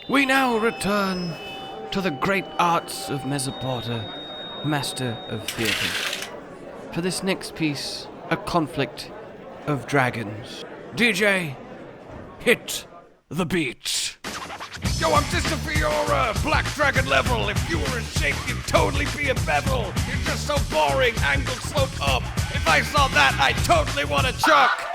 We now return to the great arts of Mesoporta, master of theatre. For this next piece, a conflict of dragons. DJ, hit the beat. Yo, I'm distant for your black dragon level. If you were in shape, you'd totally be a bevel. You're just so boring, angled slope up. If I saw that, I'd totally want to chuck.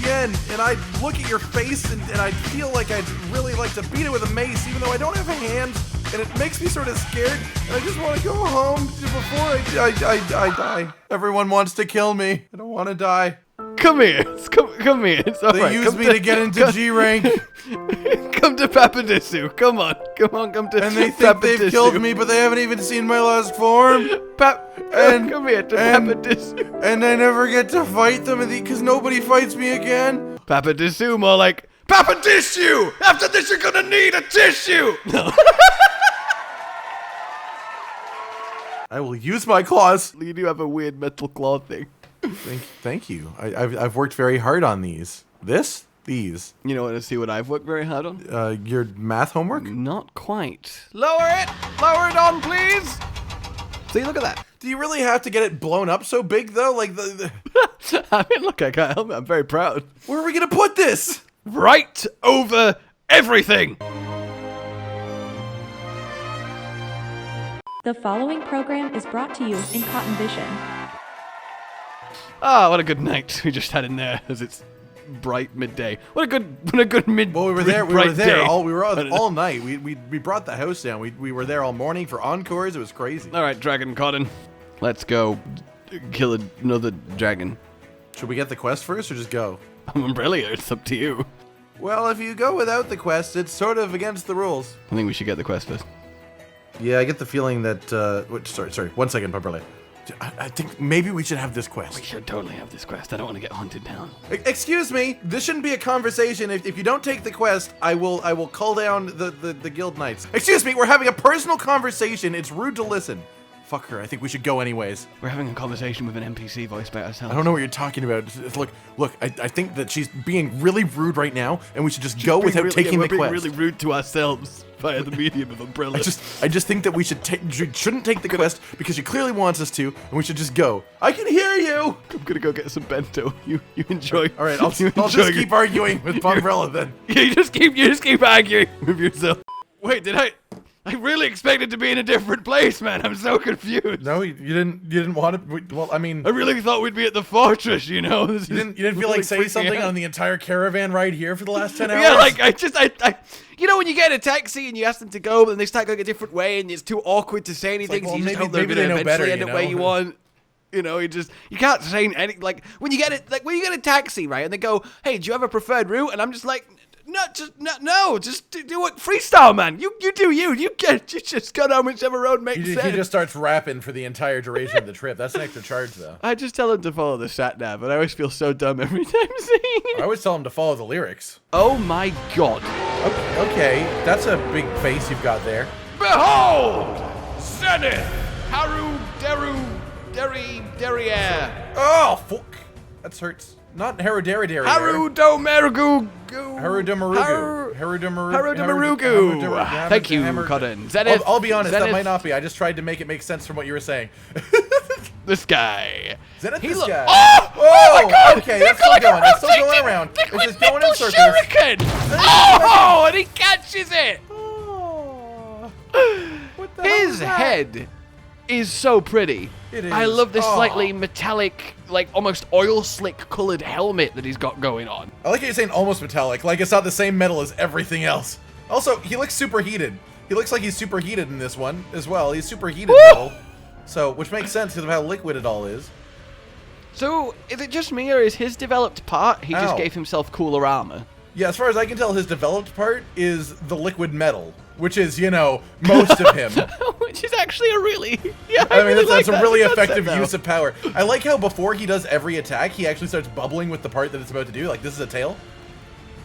Yen, and I'd look at your face and I'd feel like I'd really like to beat it with a mace, even though I don't have a hand, and it makes me sort of scared, and I just want to go home before I die. Everyone wants to kill me. I don't want to die. Come here. Come here. It's all They right. use me to get into G rank. Come to Papadissu. Come on. Come to And they think they've Papadissu. killed me, but they haven't even seen my last form. Come here to Papadissu. And I never get to fight them because nobody fights me again. Papadissu, more like Papadissu! After this, you're gonna need a tissue! no. I will use my claws. You do have a weird metal claw thing. Thank you. I've worked very hard on these. These. You know what? To see what I've worked very hard on? Your math homework? Not quite. Lower it on, please. See, look at that. Do you really have to get it blown up so big though? Like I mean, look, I can't help it. I'm very proud. where are we gonna put this? Right over everything. The following program is brought to you in Cotton Vision. Ah, what a good night we just had in there, as it's bright midday. What a good mid. Well, we were there. day. All night. We brought the house down. We were there all morning for encores. It was crazy. All right, Dragon Cotton, let's go kill another dragon. Should we get the quest first or just go? I'm Umbrella. It's up to you. Well, if you go without the quest, it's sort of against the rules. I think we should get the quest first. Yeah, I get the feeling that. Sorry. 1 second, Pumperly. I think maybe we should have this quest. We should totally have this quest. I don't want to get hunted down. Excuse me, this shouldn't be a conversation. If you don't take the quest, I will call down the guild knights. Excuse me, we're having a personal conversation. It's rude to listen. Fuck her. I think we should go anyways. We're having a conversation with an NPC voiced by ourselves. I don't know what you're talking about. Look. I think that she's being really rude right now, and we should just go without taking the quest. We're being really rude to ourselves via the medium of Umbrella. I just think that we shouldn't take the quest because she clearly wants us to, and we should just go. I can hear you. I'm gonna go get some bento. You enjoy. All right, I'll just keep arguing with Umbrella then. Yeah, you just keep arguing with yourself. Wait, did I really expected to be in a different place, man. I'm so confused. No, you didn't want to. Well, I mean, I really thought we'd be at the fortress, you know. You didn't feel like saying something on the entire caravan ride here for the last 10 hours? Yeah, like I you know when you get a taxi and you ask them to go, but then they start going a different way and it's too awkward to say anything, well, so you just hope maybe they're they know gonna better, eventually end up where you want. You know, you can't say anything. Like when you get a taxi, right, and they go, "Hey, do you have a preferred route?" And I'm just like, No, just do it freestyle, man. You do you. You just go down whichever road makes sense. He just starts rapping for the entire duration of the trip. That's an extra charge, though. I just tell him to follow the sat nav, but I always feel so dumb every time saying it. I always tell him to follow the lyrics. Oh my god. Okay, that's a big face you've got there. Behold! Zenith Harudomerugu. Oh, fuck. That hurts. Not Harudomerugu. Harudomerugu. Harudomerugu. Thank you, Cotton. Zenith. I'll be honest, Zenith, that might not be. I just tried to make it make sense from what you were saying. This guy. Zenith, He this look- guy. Oh my god! Okay, that's still going. It's still going around. It's just going in circles. Shuriken! Oh, and he catches it! Oh. What the hell His is that? head is so pretty. It is. I love this Oh. slightly metallic, like almost oil slick colored helmet that he's got going on. I like how you're saying almost metallic, like it's not the same metal as everything else. Also, he looks superheated. He looks like he's superheated in this one as well. He's superheated metal. So, which makes sense because of how liquid it all is. So, is it just me or is his developed part he just Ow. gave himself cooler armor? Yeah, as far as I can tell, his developed part is the liquid metal, which is, you know, most of him. Which is actually a really... Yeah, I mean, that's a that really concept, effective though. use of power. I like how before he does every attack, he actually starts bubbling with the part that it's about to do. Like, this is a tail.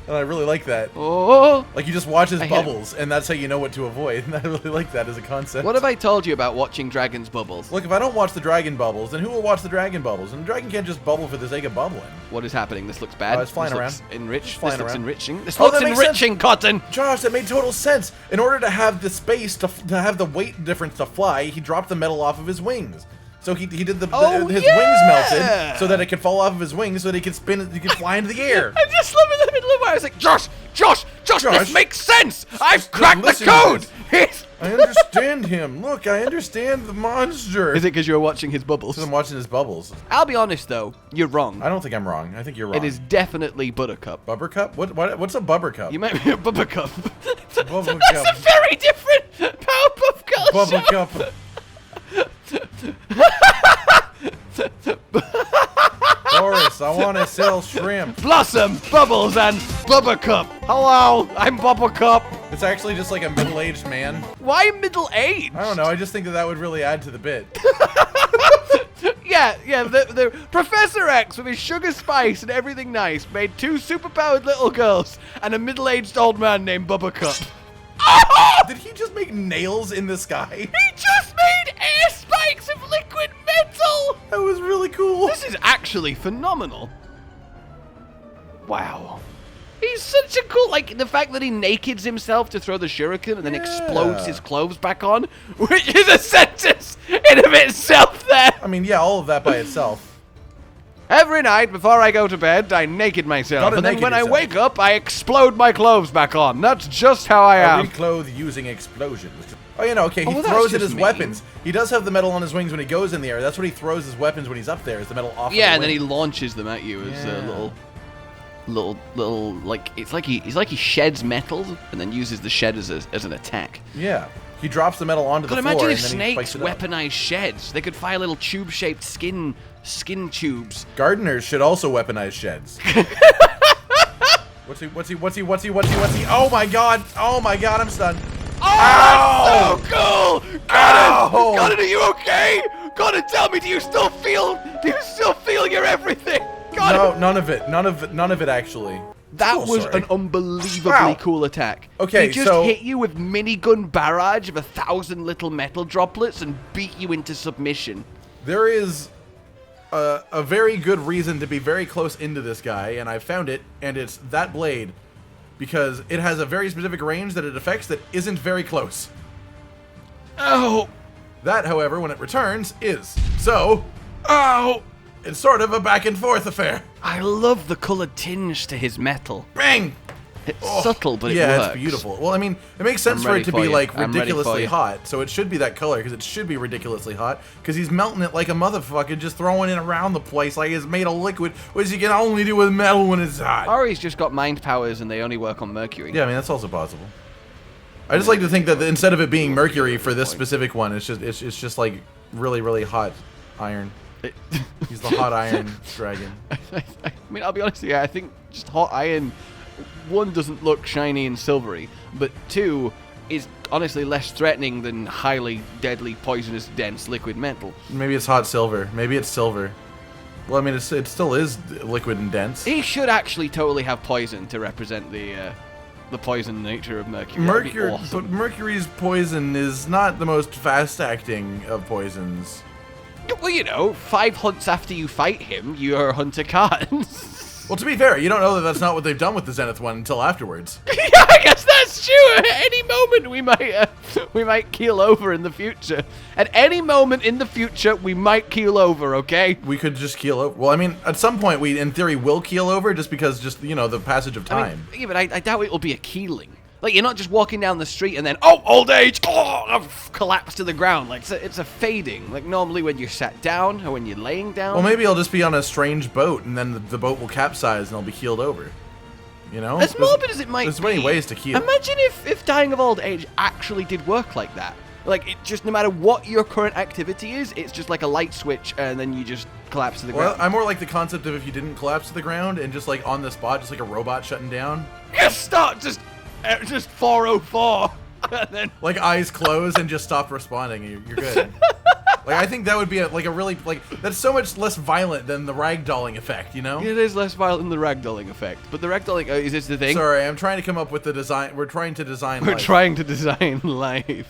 And I really like that. Oh! Like, you just watch his I hit him. bubbles, and that's how you know what to avoid. And I really like that as a concept. What have I told you about watching dragons' bubbles? Look, if I don't watch the dragon bubbles, then who will watch the dragon bubbles? And the dragon can't just bubble for the sake of bubbling. What is happening? This looks bad. It's flying this around. Looks enriched. It's flying This looks around. enriching. This Oh, looks that makes enriching, Cotton! Josh, that made total sense. In order to have the space to have the weight difference to fly, he dropped the metal off of his wings. So he did his wings melted so that it could fall off of his wings so that he could spin. He could fly into the air. I just love in the middle of where I was like, Josh, this makes sense. I've cracked the listen to code. I understand him. Look, I understand the monster. Is it because you're watching his bubbles? I'm watching his bubbles. I'll be honest though, you're wrong. I don't think I'm wrong. I think you're wrong. It is definitely Buttercup. Bubbercup? What's a Bubbercup? You might be a Bubbercup. Bubbercup. That's a very different Powerpuff Girls show. Bubbercup. Boris, I want to sell shrimp. Blossom, Bubbles, and Bubbercup. Hello, I'm Bubbercup. It's actually just like a middle-aged man. Why middle-aged? I don't know. I just think that would really add to the bit. Yeah, the Professor X with his sugar spice and everything nice made 2 superpowered little girls and a middle-aged old man named Bubbercup. Did he just make nails in the sky? He just made air spikes of liquid metal! That was really cool. This is actually phenomenal. Wow. He's such a cool, like, the fact that he nakeds himself to throw the shuriken and then explodes his clothes back on, which is a sentence in of itself there. I mean, yeah, all of that by itself. Every night before I go to bed, I naked myself, Gotta and then naked when yourself. I wake up, I explode my clothes back on. That's just how I am. Reclothe using explosions. Oh, you know, okay, he well, that's throws it just as mean. weapons. He does have the metal on his wings when he goes in the air. That's what he throws as weapons when he's up there, is the metal off Yeah, of and the then he wing. launches them at you as little, like, it's like he sheds metal and then uses the shed as an attack. Yeah. He drops the metal onto the God, floor imagine and if then he snakes spikes it up. weaponized sheds. They could fire little tube-shaped skin tubes. Gardeners should also weaponize sheds. What's he? Oh my god, I'm stunned. Oh, that's so cool! Ow! Got it, are you okay? Gotta tell me, do you still feel your everything? No, none of it actually. That Oh, was sorry. an unbelievably Ow. cool attack. Okay, he just so- hit you with minigun barrage of 1,000 little metal droplets and beat you into submission. There is a very good reason to be very close into this guy, and I found it, and it's that blade, because it has a very specific range that it affects that isn't very close. Oh, That, however, when it returns, is. So, oh! it's sort of a back and forth affair. I love the colored tinge to his metal. Bang! It's subtle, but it yeah, works. it's beautiful. Well, I mean, it makes sense I'm for ready it to for be you. like I'm ready for ridiculously you. hot, so it should be that color because it should be ridiculously hot because he's melting it like a motherfucker, just throwing it around the place like it's made of liquid, which you can only do with metal when it's hot. Or he's just got mind powers and they only work on Mercury. Yeah, I mean that's also possible. I just like to think that instead of it being mercury for this specific one, it's just like really hot iron. He's the hot iron dragon. I mean, I'll be honest with you, I think just hot iron, 1, doesn't look shiny and silvery, but 2, is honestly less threatening than highly deadly, poisonous, dense liquid metal. Maybe it's hot silver. Maybe it's silver. Well, I mean, it still is liquid and dense. He should actually totally have poison to represent the poison nature of Mercury. That'd be awesome. But Mercury's poison is not the most fast-acting of poisons. Well, you know, 5 hunts after you fight him, you're Hunter Cartons. Well, to be fair, you don't know that that's not what they've done with the Zenith one until afterwards. Yeah, I guess that's true. At any moment, we might keel over in the future. At any moment in the future, we might keel over. Okay. We could just keel over. Well, I mean, at some point, we, in theory, will keel over just because, the passage of time. Yeah, but I doubt it will be a keeling. Like, you're not just walking down the street and then, oh, old age, oh, I've collapsed to the ground. Like, it's a fading. Like, normally when you're sat down or when you're laying down. Well, maybe I'll just be on a strange boat, and then the boat will capsize, and I'll be keeled over. You know? As morbid as it might be. There's many ways to keel. Imagine if dying of old age actually did work like that. Like, it just, no matter what your current activity is, it's just like a light switch, and then you just collapse to the Well, ground. I'm more like the concept of if you didn't collapse to the ground, and just like on the spot, just like a robot shutting down. Yes, start, just 404. And then Like eyes closed and just stop responding, and you're good. Like, I think that would be a really, that's so much less violent than the ragdolling effect, you know? It is less violent than the ragdolling effect. But the ragdolling, is this the thing? Sorry, I'm trying to come up with the design. We're trying to design We're life. trying to design life.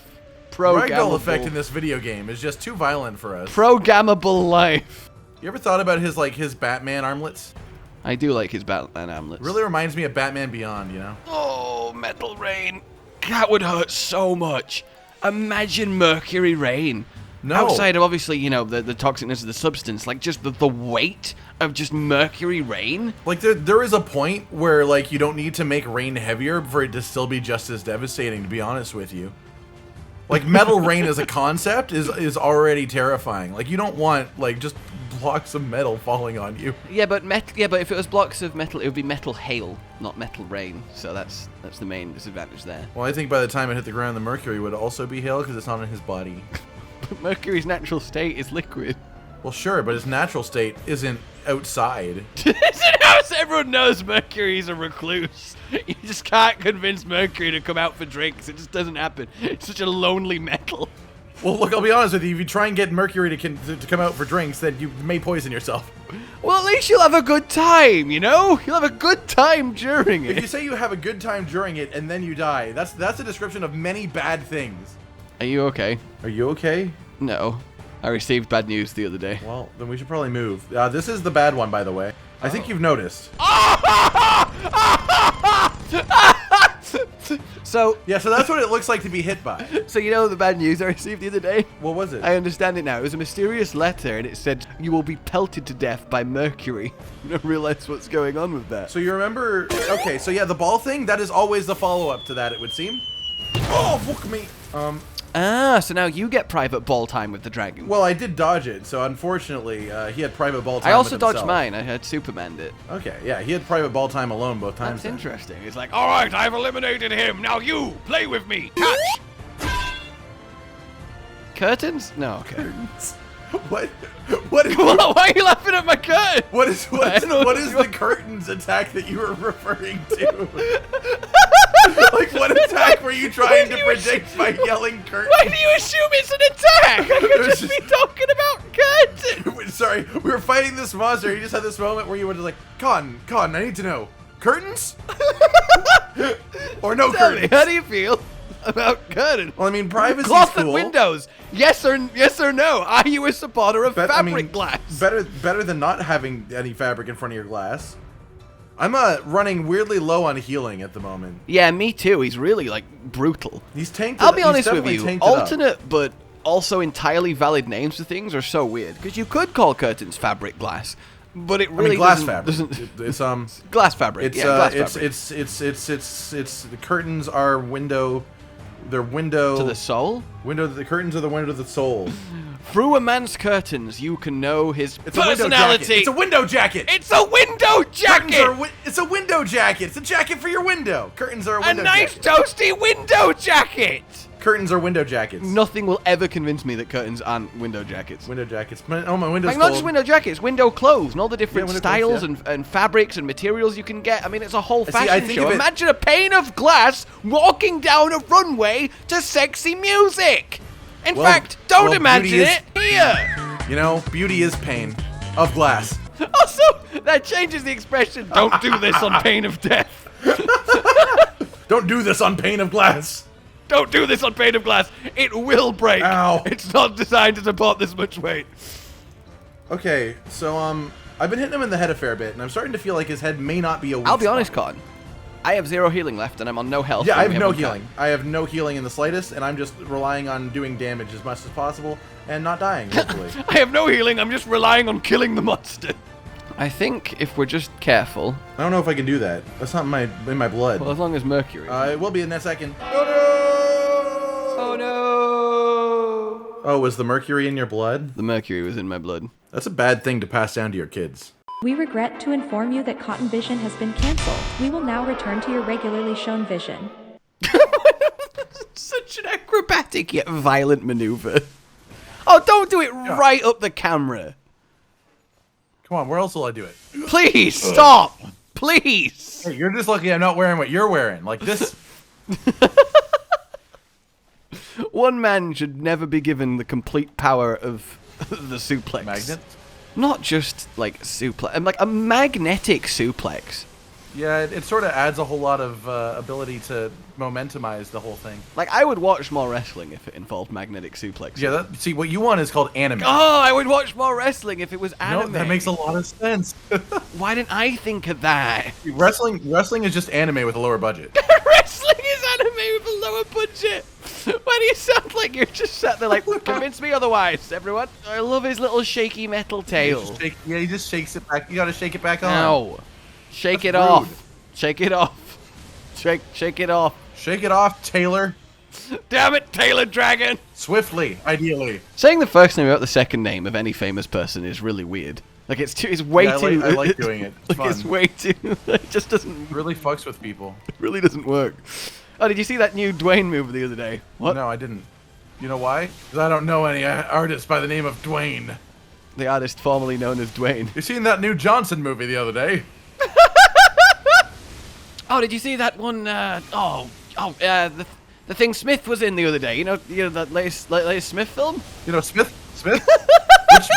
The ragdoll effect in this video game is just too violent for us. Programmable life. You ever thought about his Batman armlets? I do like his Batman armlets. Really reminds me of Batman Beyond, you know? Oh, Metal Rain. That would hurt so much. Imagine Mercury Rain. No. Outside of, obviously, you know, the toxicness of the substance, like, just the weight of just Mercury Rain. Like, there is a point where, like, you don't need to make rain heavier for it to still be just as devastating, to be honest with you. Like, metal rain as a concept is already terrifying. Like, you don't want, like, just blocks of metal falling on you. Yeah, but if it was blocks of metal, it would be metal hail, not metal rain. So that's the main disadvantage there. Well, I think by the time it hit the ground, the mercury would also be hail because it's not in his body. But Mercury's natural state is liquid. Well, sure, but its natural state isn't outside. Everyone knows Mercury's a recluse. You just can't convince Mercury to come out for drinks. It just doesn't happen. It's such a lonely metal. Well, look, I'll be honest with you. If you try and get Mercury to come out for drinks, then you may poison yourself. Well, at least you'll have a good time, you know? You'll have a good time during it. If you say you have a good time during it and then you die, that's a description of many bad things. Are you okay? Are you okay? No. I received bad news the other day. Well, then we should probably move. This is the bad one, by the way. I think you've noticed. So that's what it looks like to be hit by. So you know the bad news I received the other day? What was it? I understand it now. It was a mysterious letter, and it said, "You will be pelted to death by Mercury." I don't realize what's going on with that. So you remember... Okay, so yeah, the ball thing, that is always the follow-up to that, it would seem. Oh, fuck me. So now you get private ball time with the dragon. Well, I did dodge it, so unfortunately, he had private ball time I also with dodged himself. mine. I had Superman'd it. Okay, yeah, he had private ball time alone both times. That's interesting. It's like, All right, I've eliminated him. Now you play with me. Catch. curtains? No, okay. What? What is... Why are you laughing at my curtain? What is the curtains attack that you were referring to? Like, what attack were you trying to predict by yelling curtains? Why do you assume it's an attack? I could just be talking about curtains. Sorry, we were fighting this monster. You just had this moment where you were just like, Con, I need to know. Curtains? Or no Tell me, curtains? how do you feel about curtains? Well, I mean, privacy's Cloth cool. and windows. Yes or no? Are you a supporter of fabric glass? Better than not having any fabric in front of your glass. I'm running weirdly low on healing at the moment. Yeah, me too. He's really, like, brutal. He's tanked. I'll be honest with definitely you. tanked it up. Alternate, but also entirely valid names for things are so weird. Because you could call curtains fabric glass, but it really glass doesn't, fabric. doesn't. It's glass fabric. It's yeah, glass fabric. it's the curtains are window. They're window To the soul? The curtains are the window to the soul. Through a man's curtains, you can know his It's a window jacket. It's a window jacket. It's a window jacket! It's a window jacket. It's a jacket for your window. Curtains are a A window nice jacket. toasty window jacket! Curtains are window jackets. Nothing will ever convince me that curtains aren't window jackets. Window jackets. Oh, my window's Like, not cold. just window jackets, window clothes, and all the different window styles clothes, and fabrics and materials you can get. I mean, it's a whole I fashion think show. of it- Imagine a pane of glass walking down a runway to sexy music. In fact, don't imagine beauty it here. You know, beauty is pain of glass. Also, that changes the expression, don't do this on pain of death. Don't do this on pain of glass. Don't do this on pain of glass. It will break. Ow. It's not designed to support this much weight. Okay, so I've been hitting him in the head a fair bit, and I'm starting to feel like his head may not be a weak I'll be spot. honest, Cotton. I have 0 healing left, and I'm on no health. Yeah, I and have we no one healing. cut. I have no healing in the slightest, and I'm just relying on doing damage as much as possible and not dying, hopefully. I have no healing. I'm just relying on killing the monster. I think if we're just careful. I don't know if I can do that. That's not in my blood. Well, as long as Mercury. It will be in that second. Oh no! Oh, was the mercury in your blood? The Mercury was in my blood. That's a bad thing to pass down to your kids. We regret to inform you that Cotton Vision has been cancelled. We will now return to your regularly shown vision. Such an acrobatic yet violent maneuver. Oh, don't do it right up the camera. Come on, where else will I do it? Please, stop. Please. Hey, you're just lucky I'm not wearing what you're wearing. Like this. One man should never be given the complete power of the suplex. Magnet? Not just, like, suplex. Like, a magnetic suplex. Yeah, it sort of adds a whole lot of ability to momentumize the whole thing. Like, I would watch more wrestling if it involved magnetic suplex. Yeah, see, what you want is called anime. Oh, I would watch more wrestling if it was anime. No, that makes a lot of sense. Why didn't I think of that? Wrestling is just anime with a lower budget. Wrestling is anime with a lower budget. Why do you sound like you're just sat there like, convince me otherwise, everyone? I love his little shaky metal tail. He just shakes it back. You gotta shake it back on. No. Shake That's it rude. off. Shake it off. Shake it off. Shake it off, Taylor. Damn it, Taylor Dragon. Swiftly, ideally. Saying the first name without the second name of any famous person is really weird. Like, it's way too... I like doing it. It's fun. It's way too... It just doesn't... Really fucks with people. It really doesn't work. Oh, did you see that new Dwayne movie the other day? What? No, I didn't. You know why? Because I don't know any artist by the name of Dwayne. The artist formerly known as Dwayne. You seen that new Johnson movie the other day? Oh, did you see that one? The thing Smith was in the other day. You know that latest Smith film. You know Smith?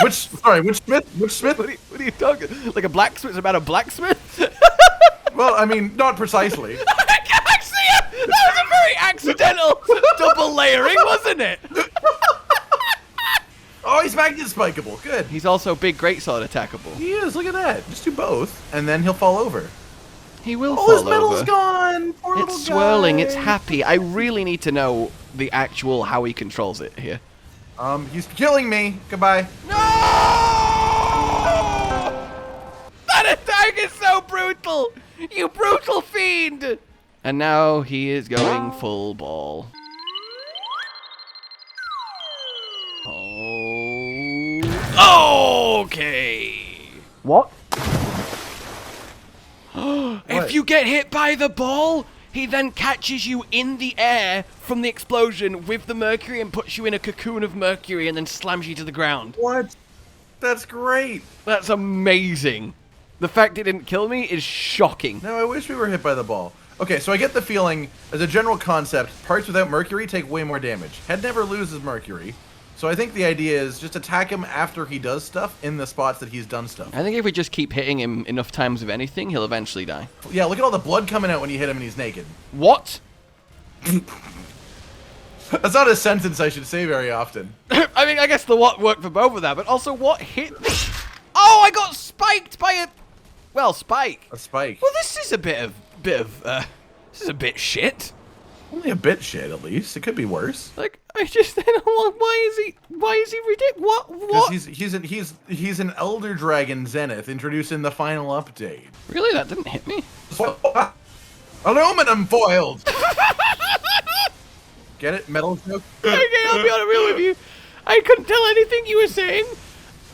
which Smith? Which Smith? What are you talking? Like a blacksmith? It's about a blacksmith? Well, I mean, not precisely. I can't see it. That was a very accidental double layering, wasn't it? Oh, he's magnet spikeable. Good. He's also big greatsword attackable. He is. Look at that. Just do both, and then he'll fall over. He will Oh, fall his metal's over. gone. Poor little It's swirling. guy. It's happy. I really need to know the actual how he controls it here. He's killing me. Goodbye. No! That attack is so brutal! You brutal fiend! And now he is going full ball. Oh. Okay. What? If you get hit by the ball, he then catches you in the air from the explosion with the mercury and puts you in a cocoon of mercury and then slams you to the ground. What? That's great. That's amazing. The fact it didn't kill me is shocking. No, I wish we were hit by the ball. Okay, so I get the feeling, as a general concept, parts without mercury take way more damage. Head never loses mercury. So I think the idea is just attack him after he does stuff in the spots that he's done stuff. I think if we just keep hitting him enough times with anything, he'll eventually die. Yeah, look at all the blood coming out when you hit him and he's naked. What? That's not a sentence I should say very often. I mean, I guess the what worked for both of that, but also what hit me? Oh, I got spiked by a... Well, spike. A spike. Well, this is a this is a bit shit. Only a bit shit, at least. It could be worse. Like, I don't know, why is he ridiculous? What? Because he's an Elder Dragon Zenith introduced in the final update. Really? That didn't hit me? Aluminum foiled! Get it? Metal joke? Okay, I'll be real with you. I couldn't tell anything you were saying.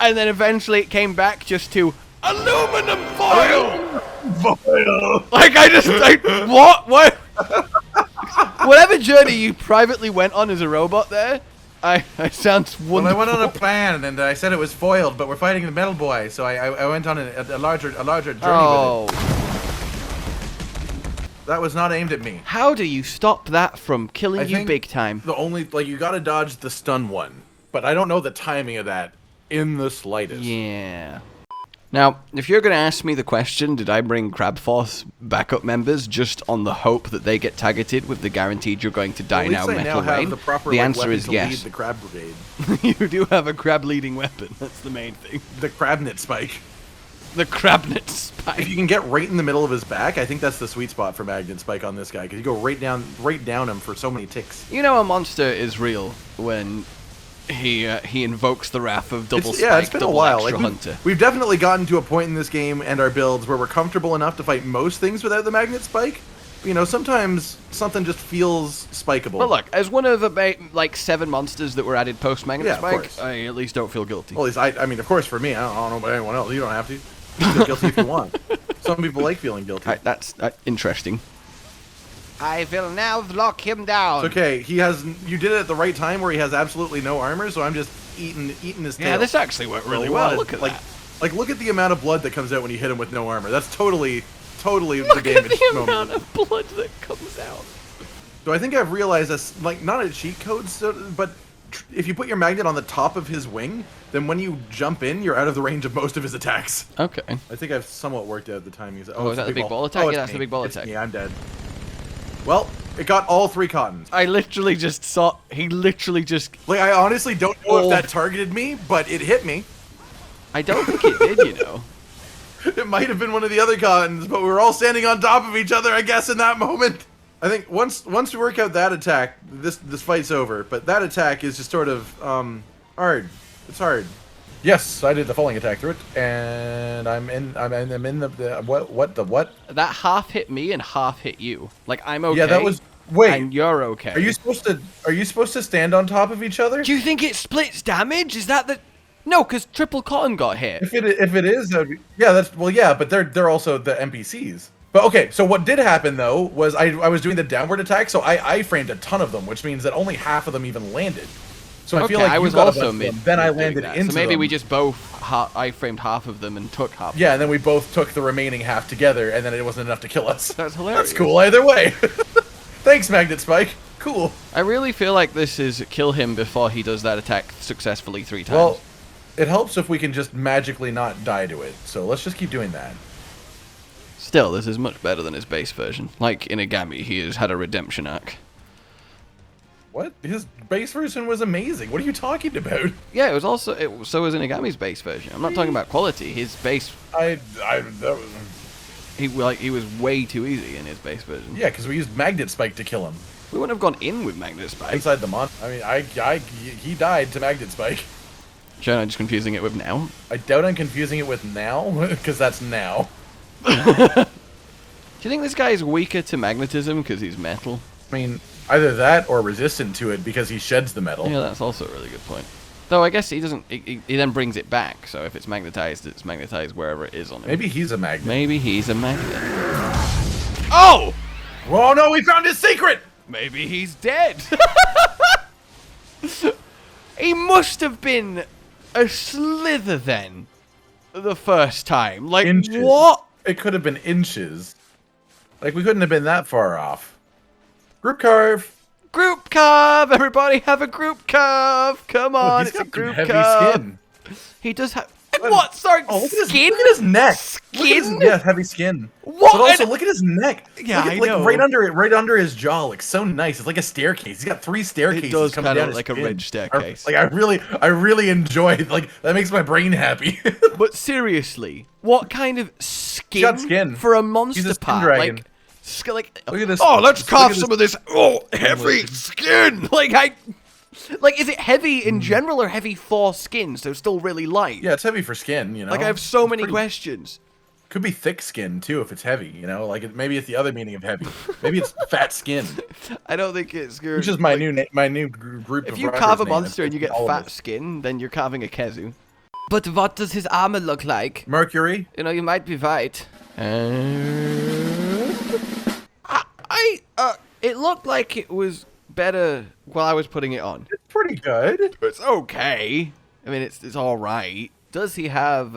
And then eventually it came back just to aluminum foil! Foil! Like, what? What? Whatever journey you privately went on as a robot there, I sounds wonderful. Well, I went on a plan and I said it was foiled, but we're fighting the Metal Boy, so I went on a larger journey with it. That was not aimed at me. How do you stop that from killing you big time? The only, like, you gotta dodge the stun one, but I don't know the timing of that in the slightest. Yeah. Now, if you're going to ask me the question, did I bring Crab Force backup members just on the hope that they get targeted with the guaranteed you're going to die now metal rain? The answer is yes. The crab brigade. You do have a crab leading weapon. That's the main thing. The crabnet spike. The crabnet spike. If you can get right in the middle of his back, I think that's the sweet spot for magnet spike on this guy, because you go right down him for so many ticks. You know a monster is real when he invokes the wrath of double spike, it's been a while. Like, hunter. We've definitely gotten to a point in this game and our builds where we're comfortable enough to fight most things without the magnet spike. You know, sometimes something just feels spikeable. But look, as one of the like 7 monsters that were added post magnet spike, I at least don't feel guilty. Well, at least I mean, of course, for me, I don't know about anyone else. You don't have to. Feel guilty if you want. Some people like feeling guilty. That's interesting. I will now lock him down. It's okay. You did it at the right time where he has absolutely no armor, so I'm just eating his tail. Yeah, this actually worked really well. Look at that. Like, look at the amount of blood that comes out when you hit him with no armor. That's totally Look the damage at the moment. amount of blood that comes out. So I think I've realized that's like not a cheat code, but if you put your magnet on the top of his wing, then when you jump in, you're out of the range of most of his attacks. Okay. I think I've somewhat worked out the timing. Oh, is that the big ball attack? Yeah, that's the big ball attack. Yeah, I'm dead. Well, it got all 3 cottons. I literally just saw. He literally just. Like, I honestly don't know if that targeted me, but it hit me. I don't think it did, you know. It might have been one of the other cottons, but we were all standing on top of each other, I guess, in that moment. I think once we work out that attack, this fight's over. But that attack is just sort of hard. It's hard. Yes, I did the falling attack through it, and I'm in the what? That half hit me and half hit you. Like I'm okay. Yeah, that was. Wait, and you're okay. Are you supposed to stand on top of each other? Do you think it splits damage? Is that the? No, because Triple Cotton got hit. If it is, yeah, but they're also the NPCs. But okay, so what did happen though was I was doing the downward attack, so I framed a ton of them, which means that only half of them even landed. So I feel like I was also mid. Then I landed into them. So maybe we just both I framed half of them and took half. Yeah, and then we both took the remaining half together, and then it wasn't enough to kill us. That's hilarious. That's cool either way. Thanks, Magnet Spike. Cool. I really feel like this is kill him before he does that attack successfully 3 times. Well, it helps if we can just magically not die to it. So let's just keep doing that. Still, this is much better than his base version. Like Inagami, he has had a redemption arc. What? His base version was amazing. What are you talking about? Yeah, it was also so was Inagami's base version. I'm not talking about quality. His base. He was way too easy in his base version. Yeah, because we used Magnet Spike to kill him. We wouldn't have gone in with Magnet Spike. Inside the mon. I mean, he died to Magnet Spike. Sure, I'm just confusing it with now. I doubt I'm confusing it with now, because that's now. Do you think this guy is weaker to magnetism because he's metal? I mean, either that or resistant to it because he sheds the metal. Yeah, that's also a really good point. Though I guess he doesn't. He then brings it back. So if it's magnetized wherever it is on him. Maybe he's a magnet. Maybe he's a magnet. Oh! Whoa! No, we found his secret. Maybe he's dead. He must have been a slither then. The first time, like inches. What? It could have been inches. Like we couldn't have been that far off. Group carve. Group carve! Everybody have a group carve! Come on, Look, it's a group heavy carve. Skin. He does have... What? Sorry, oh, skin? Look at his neck. Skin? Yeah, heavy skin. What? But also, look at his neck. Yeah, I know. Like right under his jaw. Like so nice. It's like a staircase. He's got 3 staircases. It does coming kind down of like a ridge staircase. Like I really enjoy it. Like that makes my brain happy. But seriously, what kind of skin, got skin. for a monster He's a skin part? dragon. Like, Look at this. oh, let's carve some of of this. Oh, heavy skin. Like, is it heavy in general or heavy for skin? So still really light. Yeah, it's heavy for skin. You know. Like I have so many questions. Could be thick skin too if it's heavy. You know, like maybe it's the other meaning of heavy. Maybe it's fat skin. I don't think it's good. Which is my new group. If you carve a monster and you get fat skin, then you're carving a Kezu. But what does his armor look like? Mercury. You know, you might be right. It looked like it was better while I was putting it on. It's pretty good. It's okay. I mean, it's all right. Does he have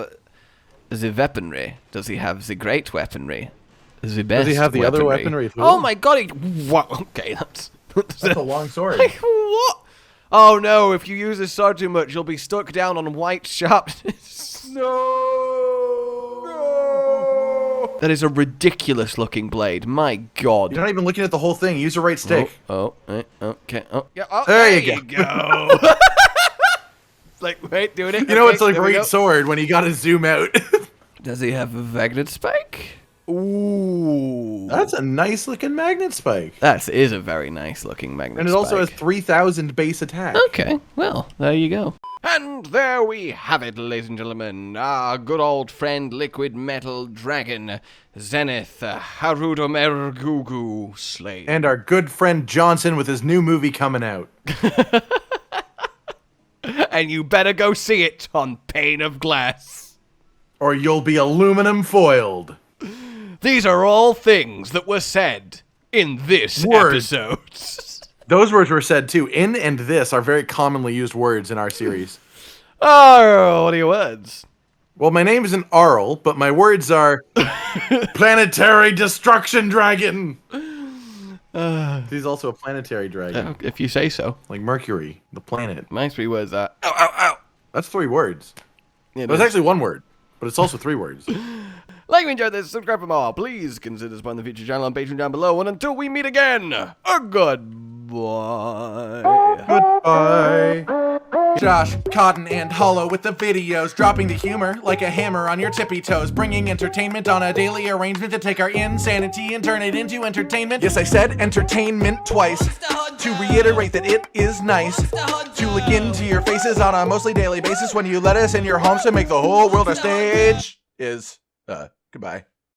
the weaponry? Does he have the great weaponry? The best. Does he have the weaponry? other weaponry too? Oh my god! What? Okay, that's a long sword. Like what? Oh no! If you use this sword too much, you'll be stuck down on white sharpness. No! That is a ridiculous-looking blade. My god! You're not even looking at the whole thing. Use the right stick. Okay. Oh, yeah. Oh, there you go. Like, wait, doing it. You know, it's a great sword when you gotta zoom out. Does he have a magnet spike? Ooh. That's a nice looking magnet spike. That is a very nice looking magnet spike. And it also has 3,000 base attack. Okay, well, there you go. And there we have it, ladies and gentlemen. Our good old friend, Liquid Metal Dragon, Zenith Harudomerugu slain. And our good friend Johnson with his new movie coming out. And you better go see it on pane of glass. Or you'll be aluminum foiled. These are all things that were said in this episode. Those words were said too. In and this are very commonly used words in our series. Oh, what are your words? Well, my name isn't Arl, but my words are Planetary Destruction Dragon. He's also a planetary dragon. If you say so. Like Mercury, the planet. My 3 words are... Ow, ow, ow. That's 3 words. It It's is. actually 1 word, but it's also 3 words. Like we enjoyed this, subscribe for more. Please consider supporting the future channel on Patreon down below. And until we meet again, a goodbye. Goodbye. Josh, Cotton, and Hollow with the videos, dropping the humor like a hammer on your tippy toes, bringing entertainment on a daily arrangement to take our insanity and turn it into entertainment. Yes, I said entertainment twice, to reiterate that it is nice to look into your faces on a mostly daily basis when you let us in your homes to make the whole world a stage. Goodbye.